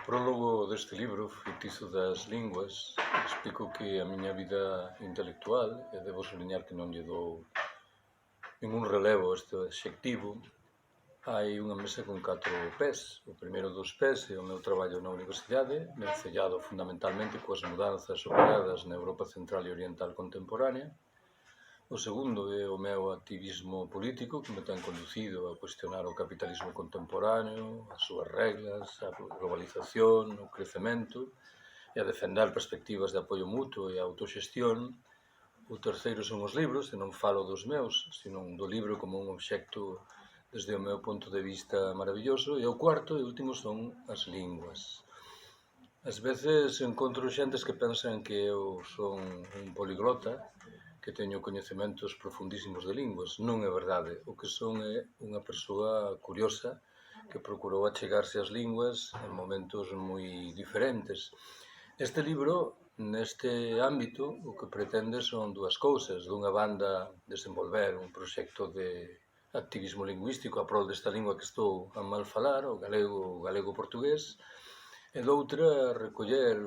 prólogo deste libro, Feitizo das Linguas, explico que a miña vida intelectual, e debo sublinhar que non lle dou ningún relevo a este adxectivo, hai unha mesa con 4 pés. O primeiro dos pés é o meu traballo na universidade, vencellado fundamentalmente coas mudanzas operadas na Europa Central e Oriental contemporánea. O segundo é o meu activismo político, que me ten conducido a cuestionar o capitalismo contemporáneo, as súas reglas, a globalización, o crecemento, e a defender perspectivas de apoio mutuo e autoxestión. O terceiro son os libros, e non falo dos meus, senón do libro como un obxecto desde o meu punto de vista maravilloso. E o cuarto e último son as linguas. Ás veces encontro xentes que pensan que eu son un poliglota, que teño coñecementos profundísimos de linguas. Non é verdade. O que son é unha persoa curiosa que procurou achegarse ás linguas en momentos moi diferentes. Este libro, neste ámbito, o que pretende son dúas cousas. Dunha banda, desenvolver un proxecto de activismo lingüístico a prol desta lingua que estou a mal falar, o galego-portugués, e doutra, recoller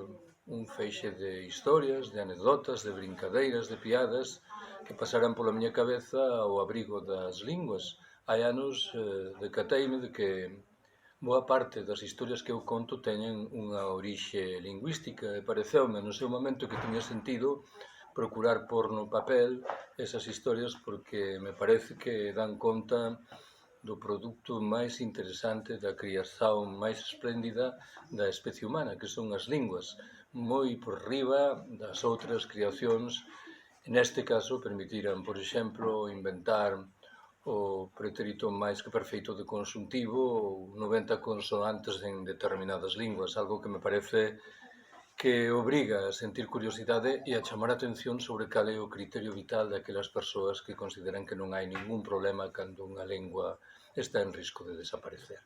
un feixe de historias, de anécdotas, de brincadeiras, de piadas que pasaran pola miña cabeza ao abrigo das linguas. Hai anos decateime de que boa parte das historias que eu conto teñen unha orixe lingüística e pareceume no seu momento que tiña sentido procurar pôr no papel esas historias porque me parece que dan conta do produto máis interesante da criación máis espléndida da especie humana, que son as linguas, moi por riba das outras creacións. Neste caso, permitiran, por exemplo, inventar o pretérito máis que perfeito de conxuntivo ou 90 consonantes en determinadas linguas, algo que me parece que obriga a sentir curiosidade e a chamar a atención sobre cal é o criterio vital daquelas persoas que consideran que non hai ningún problema cando unha lingua está en risco de desaparecer.